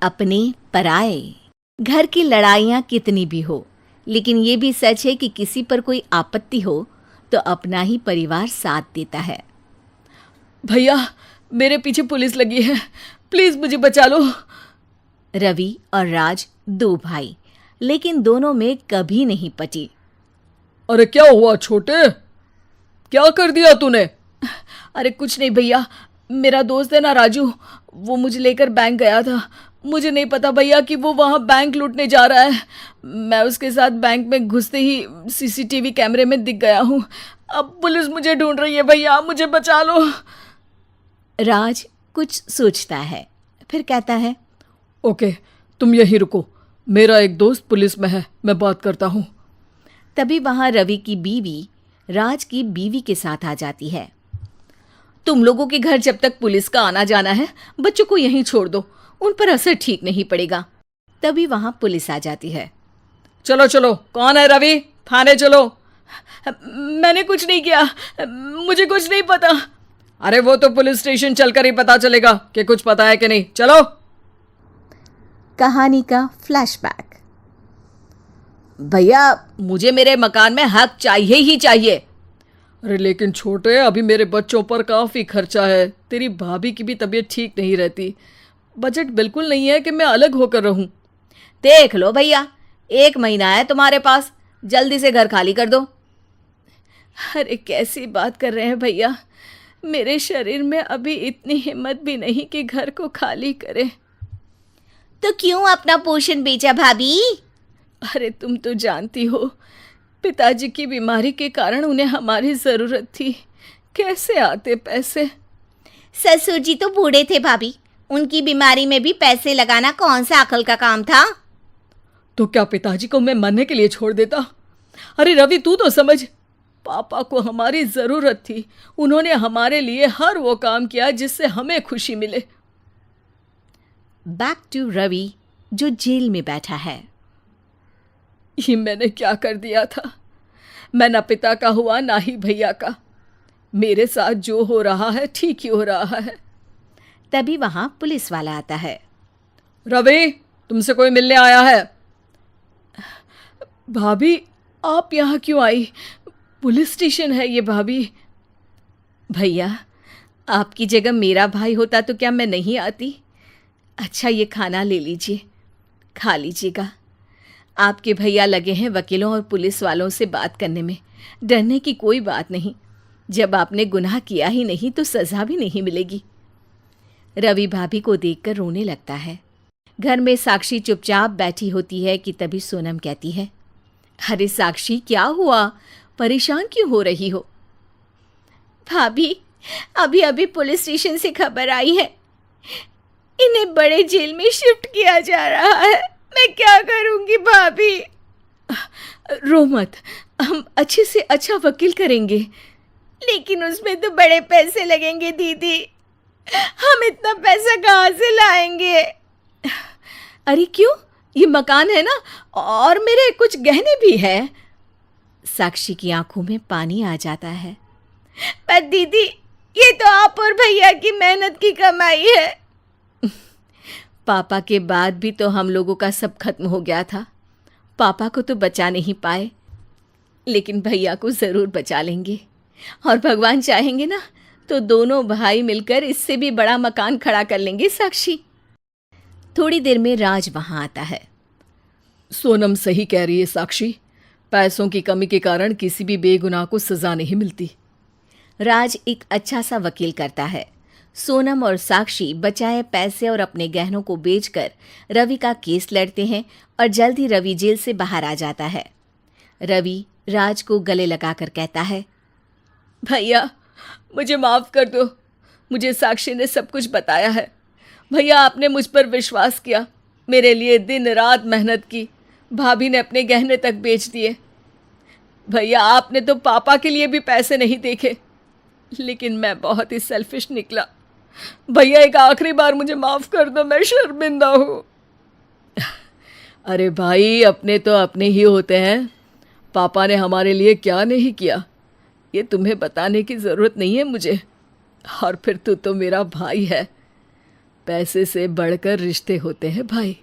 अपने पराए। घर की लड़ाइयाँ कितनी भी हो, लेकिन ये भी सच है कि किसी पर कोई आपत्ति हो तो अपना ही परिवार साथ देता है। भैया, मेरे पीछे पुलिस लगी है, प्लीज मुझे बचा लो। रवि और राज दो भाई, लेकिन दोनों में कभी नहीं पटी। अरे क्या हुआ छोटे, क्या कर दिया तूने? अरे कुछ नहीं भैया, मेरा दोस्त है ना राजू, वो मुझे लेकर बैंक गया था। मुझे नहीं पता भैया कि वो वहाँ बैंक लूटने जा रहा है। मैं उसके साथ बैंक में घुसते ही सीसीटीवी कैमरे में दिख गया हूँ। अब पुलिस मुझे ढूंढ रही है भैया, मुझे बचा लो। राज कुछ सोचता है, फिर कहता है, ओके, तुम यहीं रुको, मेरा एक दोस्त पुलिस में है, मैं बात करता हूँ। तभी वहां रवि की बीवी राज की बीवी के साथ आ जाती है। तुम लोगों के घर जब तक पुलिस का आना जाना है, बच्चों को यहीं छोड़ दो, उन पर असर ठीक नहीं पड़ेगा। तभी वहां पुलिस आ जाती है। चलो चलो, कौन है रवि, थाने चलो। मैंने कुछ नहीं किया, मुझे कुछ नहीं पता। अरे वो तो पुलिस स्टेशन चलकर ही पता चलेगा कि कुछ पता है कि नहीं, चलो। कहानी का फ्लैशबैक। भैया, मुझे मेरे मकान में हक चाहिए ही चाहिए। अरे लेकिन छोटे, अभी मेरे बच्चों पर काफ़ी खर्चा है, तेरी भाभी की भी तबीयत ठीक नहीं रहती, बजट बिल्कुल नहीं है कि मैं अलग होकर रहूं। देख लो भैया, 1 महीना है तुम्हारे पास, जल्दी से घर खाली कर दो। अरे कैसी बात कर रहे हैं भैया, मेरे शरीर में अभी इतनी हिम्मत भी नहीं कि घर को खाली करे। तो क्यों अपना पोषण बेचा भाभी? अरे तुम तो जानती हो, पिताजी की बीमारी के कारण उन्हें हमारी ज़रूरत थी, कैसे आते पैसे। ससुर जी तो बूढ़े थे भाभी, उनकी बीमारी में भी पैसे लगाना कौन सा अकल का काम था। तो क्या पिताजी को मैं मरने के लिए छोड़ देता? अरे रवि, तू तो समझ, पापा को हमारी ज़रूरत थी, उन्होंने हमारे लिए हर वो काम किया जिससे हमें खुशी मिले। बैक टू रवि, जो जेल में बैठा है। ये मैंने क्या कर दिया था? मैं ना पिता का हुआ ना ही भैया का, मेरे साथ जो हो रहा है ठीक ही हो रहा है। तभी वहां पुलिस वाला आता है। रवि, तुमसे कोई मिलने आया है। भाभी, आप यहाँ क्यों आई? पुलिस स्टेशन है ये भाभी। भैया, आपकी जगह मेरा भाई होता तो क्या मैं नहीं आती? अच्छा, ये खाना ले लीजिए, खा लीजिएगा। आपके भैया लगे हैं वकीलों और पुलिस वालों से बात करने में, डरने की कोई बात नहीं, जब आपने गुनाह किया ही नहीं तो सज़ा भी नहीं मिलेगी। रवि भाभी को देखकर रोने लगता है। घर में साक्षी चुपचाप बैठी होती है कि तभी सोनम कहती है, अरे साक्षी, क्या हुआ, परेशान क्यों हो रही हो? भाभी, अभी अभी पुलिस स्टेशन से खबर आई है, इन्हें बड़े जेल में शिफ्ट किया जा रहा है, मैं क्या करूंगी भाभी? रो मत, हम अच्छे से अच्छा वकील करेंगे। लेकिन उसमें तो बड़े पैसे लगेंगे दीदी, हम इतना पैसा कहाँ से लाएंगे? अरे क्यों, ये मकान है ना, और मेरे कुछ गहने भी हैं। साक्षी की आंखों में पानी आ जाता है। पर दीदी, ये तो आप और भैया की मेहनत की कमाई है। पापा के बाद भी तो हम लोगों का सब खत्म हो गया था, पापा को तो बचा नहीं पाए, लेकिन भैया को ज़रूर बचा लेंगे, और भगवान चाहेंगे ना तो दोनों भाई मिलकर इससे भी बड़ा मकान खड़ा कर लेंगे। साक्षी। थोड़ी देर में राज वहाँ आता है। सोनम सही कह रही है साक्षी, पैसों की कमी के कारण किसी भी बेगुनाह को सज़ा नहीं मिलती। राज एक अच्छा सा वकील करता है। सोनम और साक्षी बचाए पैसे और अपने गहनों को बेचकर रवि का केस लड़ते हैं और जल्द ही रवि जेल से बाहर आ जाता है। रवि राज को गले लगाकर कहता है, भैया मुझे माफ़ कर दो, मुझे साक्षी ने सब कुछ बताया है। भैया, आपने मुझ पर विश्वास किया, मेरे लिए दिन रात मेहनत की, भाभी ने अपने गहने तक बेच दिए। भैया, आपने तो पापा के लिए भी पैसे नहीं देखे, लेकिन मैं बहुत ही सेल्फिश निकला। भैया, एक आखिरी बार मुझे माफ़ कर दो, मैं शर्मिंदा हूँ। अरे भाई, अपने तो अपने ही होते हैं, पापा ने हमारे लिए क्या नहीं किया ये तुम्हें बताने की ज़रूरत नहीं है मुझे। और फिर तू तो मेरा भाई है, पैसे से बढ़कर रिश्ते होते हैं भाई।